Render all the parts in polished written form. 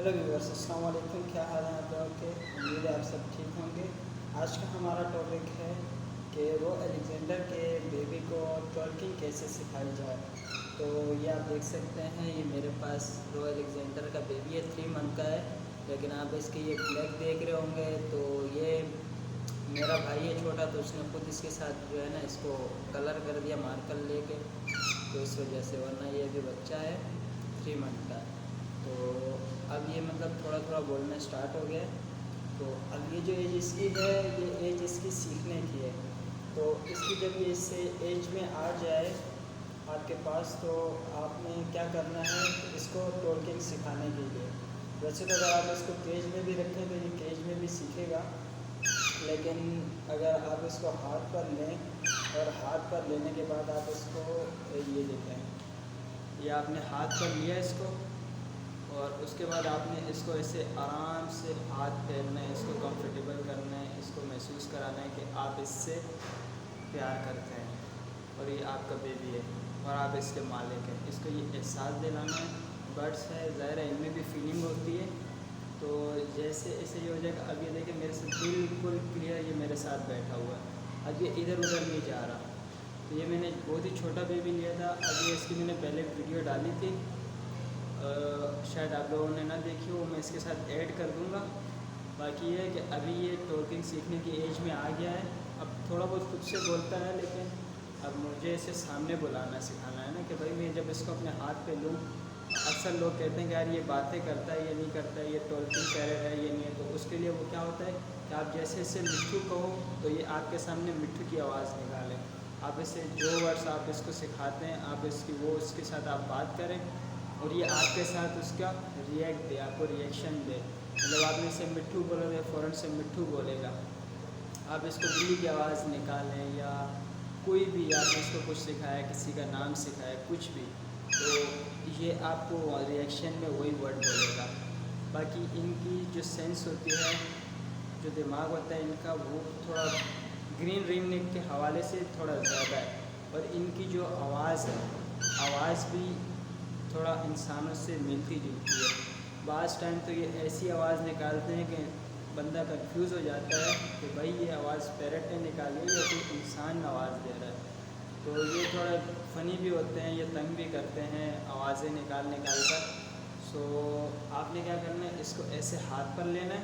Hello viewers, अस्सलाम वालेकुम। क्या हाल है आप लोगों के? उम्मीद है आप सब ठीक होंगे। आज का हमारा टॉपिक है कि रो अलेक्जेंडर के बेबी को ट्वर्किंग कैसे सिखाई जाए। तो ये आप देख सकते हैं, ये मेरे पास रो अलेक्जेंडर का बेबी है, 3 मंथ का है। लेकिन आप इसके ये ब्लैक देख रहे होंगे, तो ये मेरा भाई है छोटा, तो उसने खुद इसके साथ जो है ना इसको कलर कर दिया मार्कर लेके, तो इस वजह से, वरना ये भी बच्चा है 3 मंथ का। तो अब ये मतलब थोड़ा थोड़ा बोलना स्टार्ट हो गया है। तो अब ये जो एज इसकी है, ये एज इसकी सीखने की है। तो इसकी जब ये इससे एज में आ जाए आपके पास, तो आपने क्या करना है इसको टोल्किंग सिखाने के लिए। वैसे तो अगर आप इसको केज में भी रखें तो ये केज में भी सीखेगा, लेकिन अगर आप इसको हाथ पर लें और हाथ पर लेने के बाद आप इसको ये देखें, ये आपने हाथ पर लिया इसको, और उसके बाद आपने इसको ऐसे आराम से हाथ फेरना है, इसको कंफर्टेबल करना है, इसको महसूस कराना है कि आप इससे प्यार करते हैं और ये आपका बेबी है और आप इसके मालिक हैं। इसको ये एहसास दिलाना है। बर्ड्स है, ज़ाहिर है इनमें भी फीलिंग होती है। तो जैसे ऐसे ये हो जाएगा। अब ये देखें मेरे से बिल्कुल क्लियर ये मेरे साथ बैठा हुआ है, अब ये इधर उधर नहीं जा रहा। तो ये मैंने बहुत ही छोटा बेबी लिया था। अभी इसकी मैंने पहले वीडियो डाली थी, शायद आप लोगों ने ना देखी हो, मैं इसके साथ ऐड कर दूंगा। बाकी ये है कि अभी ये टॉकिंग सीखने की एज में आ गया है। अब थोड़ा बहुत खुद से बोलता है, लेकिन अब मुझे इसे सामने बुलाना सिखाना है ना, कि भाई मैं जब इसको अपने हाथ पे लूँ। अक्सर लोग कहते हैं कि यार ये बातें करता है, ये नहीं करता है, ये टॉकिंग कैरेट है, ये नहीं है। तो उसके लिए वो क्या होता है कि आप जैसे इसे मिट्ठू कहो तो ये आपके सामने मिट्ठू की आवाज़ निकाले। आप इसे जो वर्ड्स आप इसको सिखाते हैं, आप इसकी वो उसके साथ आप बात करें और ये आपके साथ उसका रिएक्ट दे, आपको रिएक्शन दे। मतलब आपने इसे मिट्ठू बोलोगे, फ़ौरन से मिट्ठू बोलेगा। आप इसको बिल्ली की आवाज़ निकालें या कोई भी, आपने इसको कुछ सिखाया, किसी का नाम सिखाया, कुछ भी, तो ये आपको रिएक्शन में वही वर्ड बोलेगा। बाकी इनकी जो सेंस होती है, जो दिमाग होता है इनका, वो थोड़ा ग्रीन रिंग के हवाले से थोड़ा ज़्यादा है। और इनकी जो आवाज़ है, आवाज़ भी थोड़ा इंसानों से मिलती जुलती है। बाज़ टाइम तो ये ऐसी आवाज़ निकालते हैं कि बंदा कंफ्यूज हो जाता है कि भाई ये आवाज़ पैरट ने निकाली है या कोई इंसान आवाज़ दे रहा है। तो ये थोड़ा फ़नी भी होते हैं, ये तंग भी करते हैं आवाज़ें निकाल कर। सो आपने क्या करना है, इसको ऐसे हाथ पर लेना है।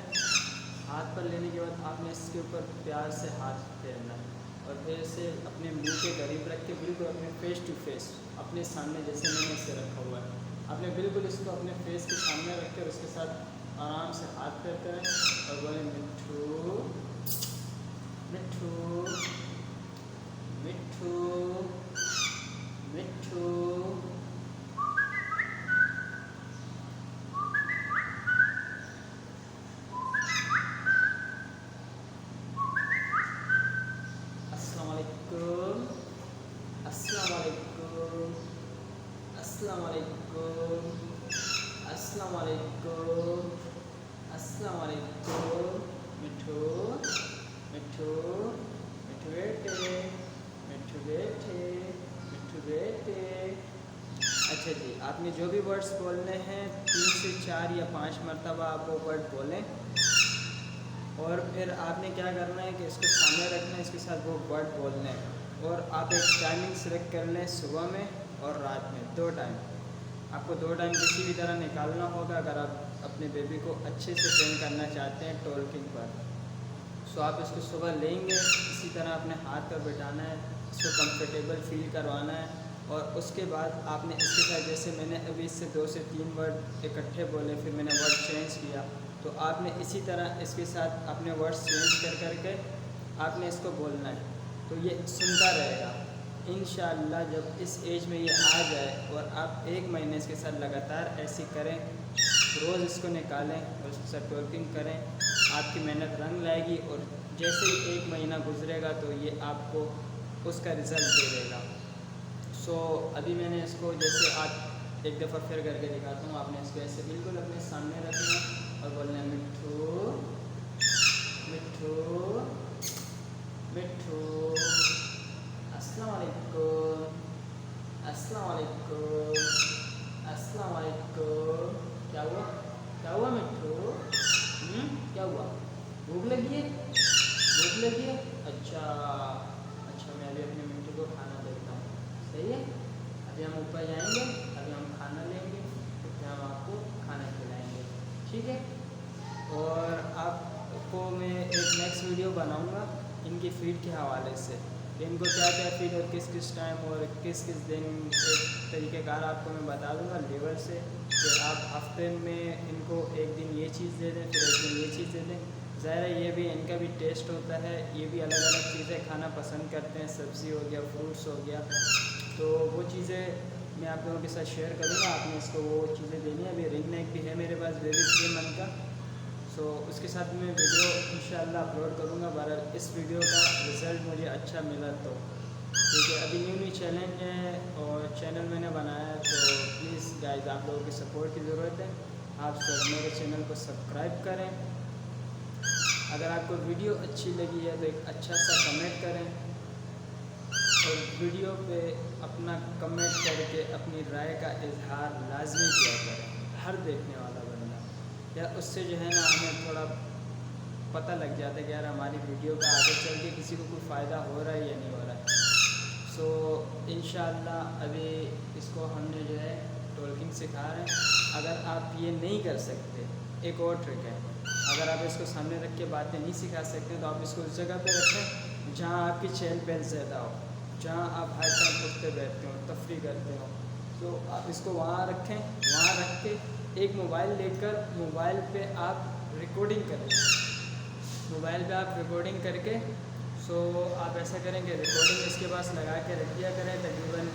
हाथ पर लेने के बाद आपने इसके ऊपर प्यार से हाथ फेरना है और फिर इसे अपने मुंह के करीब रख के बिल्कुल अपने फेस टू फेस अपने सामने, जैसे मैंने इसे रखा हुआ है, आपने बिल्कुल इसको अपने फेस के सामने रख कर उसके साथ आराम से हाथ फेरते रहें और बोले मिट्ठू मिट्ठू मिट्ठू मिट्ठू। अस्सलाम वालेकुम, अस्सलाम वालेकुम, अस्सलाम वालेकुम, अस्सलाम वालेकुम, अस्सलाम वालेकुम। मिट्ठू मिट्ठू मिट्ठू बेटे, मिट्ठू बेटे, मिट्ठू बेटे। अच्छा जी, आपने जो भी वर्ड्स बोलने हैं 3 से 4 या 5 मरतबा आप वो वर्ड बोलें। और फिर आपने क्या करना है कि इसको सामने रखना है, इसके साथ वो वर्ड बोलने हैं। और आप एक टाइमिंग सेलेक्ट कर लें, सुबह में और रात में 2 टाइम। आपको 2 टाइम किसी भी तरह निकालना होगा अगर आप अपने बेबी को अच्छे से ट्रेन करना चाहते हैं टोल्किंग पर। सो आप इसको सुबह लेंगे, इसी तरह अपने हाथ पर बिठाना है, इसको कंफर्टेबल फील करवाना है। और उसके बाद आपने इसके साथ, जैसे मैंने अभी इससे 2 से 3 वर्ड इकट्ठे बोले, फिर मैंने वर्ड चेंज किया, तो आपने इसी तरह इसके साथ अपने वर्ड्स चेंज करके आपने इसको बोलना है। तो ये सुनता रहेगा। इंशाअल्लाह जब इस एज में ये आ जाए और आप 1 महीने इसके साथ लगातार ऐसी करें, रोज़ इसको निकालें और इसके साथ टॉकिंग करें, आपकी मेहनत रंग लाएगी। और जैसे ही 1 महीना गुजरेगा तो ये आपको उसका रिज़ल्ट दे देगा। सो अभी मैंने इसको जैसे आप एक दफ़ा फिर करके दिखाता हूँ। आपने इसको ऐसे बिल्कुल अपने सामने रखना और बोलना है मिट्ठू मिट्ठू मिट्ठू। अस्सलाम वालेकुम, अस्सलाम वालेकुम, अस्सलाम वालेकुम। क्या हुआ, क्या हुआ क्या हुआ, भूख लगी है? भूख लगी है? अच्छा मैं अभी अपने मिंटू को खाना देता हूँ। सही है, अभी हम ऊपर जाएंगे, अभी हम खाना लेंगे, फिर हम आपको खाना खिलाएंगे, ठीक है। और आपको मैं एक नेक्स्ट वीडियो बनाऊंगा इनकी फीड के हवाले से, कि इनको क्या क्या फीड और किस किस टाइम और किस किस दिन, एक तरीक़ेकार आपको मैं बता दूंगा लेवल से, कि आप हफ्ते में इनको एक दिन ये चीज़ दे दें, फिर एक दिन ये चीज़ दे दें। ज़ाहिर है ये भी इनका भी टेस्ट होता है, ये भी अलग अलग चीज़ें खाना पसंद करते हैं, सब्ज़ी हो गया, फ्रूट्स हो गया, तो वो चीज़ें मैं आप लोगों के साथ शेयर करूँगा। आपने इसको वो चीज़ें देनी है। अभी रिंग नेक भी है मेरे पास बेबी 3 मंथ का, सो उसके साथ मैं वीडियो इंशाल्लाह अपलोड करूँगा। बहरहाल इस वीडियो का रिज़ल्ट मुझे अच्छा मिला तो, क्योंकि अभी न्यू चैलेंज है और चैनल मैंने बनाया है, तो प्लीज़ गाइस आप लोगों की सपोर्ट की ज़रूरत है। आप सब मेरे चैनल को सब्सक्राइब करें। अगर आपको वीडियो अच्छी लगी है तो एक अच्छा सा कमेंट करें, और वीडियो पे अपना कमेंट करके अपनी राय का इजहार लाजमी किया करें, हर देखने वाला बंदा, या उससे जो है ना हमें थोड़ा पता लग जाता है कि यार हमारी वीडियो का आगे चल के किसी को कोई फ़ायदा हो रहा है या नहीं हो रहा है। सो इंशाल्लाह अभी इसको हमने जो है टोल्किंग सिखा रहे हैं। अगर आप ये नहीं कर सकते, एक और ट्रिक है, अगर आप इसको सामने रख के बातें नहीं सिखा सकते तो आप इसको उस जगह पे रखें जहाँ आपकी चहल पहल ज़्यादा हो, जहाँ आप हर टाइम उठते बैठते हो, तफरी करते हो, तो आप इसको वहाँ रखें। वहाँ रख के एक मोबाइल लेकर मोबाइल पे आप रिकॉर्डिंग करें, मोबाइल पे आप रिकॉर्डिंग करके, सो आप ऐसा करें कि रिकॉर्डिंग इसके पास लगा के रख दिया करें तकरीबन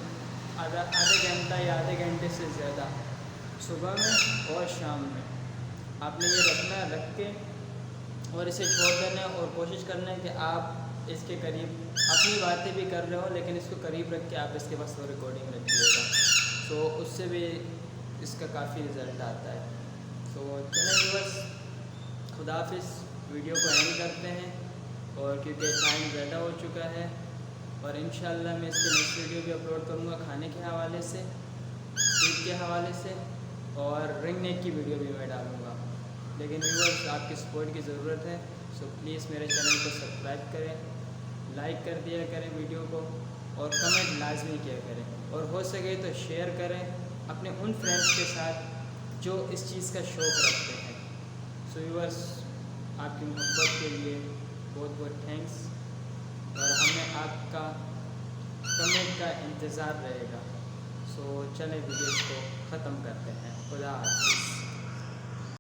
आधे घंटा या आधे घंटे से ज़्यादा, सुबह में और शाम में आपने ये रखना, रख के और इसे छोड़ देना है, और कोशिश करना है कि आप इसके करीब अपनी बातें भी कर रहे हो लेकिन इसको करीब रख के आप इसके पास वो रिकॉर्डिंग रख दिएगा, तो उससे भी इसका काफ़ी रिज़ल्ट आता है। तो चलें व्यूअर्स, खुदा हाफिज़, वीडियो को एंड करते हैं, और क्योंकि टाइम ज़्यादा हो चुका है, और इंशाल्लाह मैं इसकी नेक्स्ट वीडियो भी अपलोड करूँगा खाने के हवाले से, फीड के हवाले से, और रिंग नेक की वीडियो भी मैं डालूँगा। लेकिन व्यूअर्स आपकी सपोर्ट की ज़रूरत है, सो प्लीज़ मेरे चैनल को सब्सक्राइब करें, लाइक कर दिया करें वीडियो को, और कमेंट लाजमी किया करें, और हो सके तो शेयर करें अपने उन फ्रेंड्स के साथ जो इस चीज़ का शौक़ रखते हैं। सो व्यूअर्स आपकी मोहब्बत के लिए बहुत बहुत थैंक्स, और हमें आपका कमेंट का इंतज़ार रहेगा। सो चलें वीडियो को ख़त्म करते हैं। खुदा हाफ़िज़।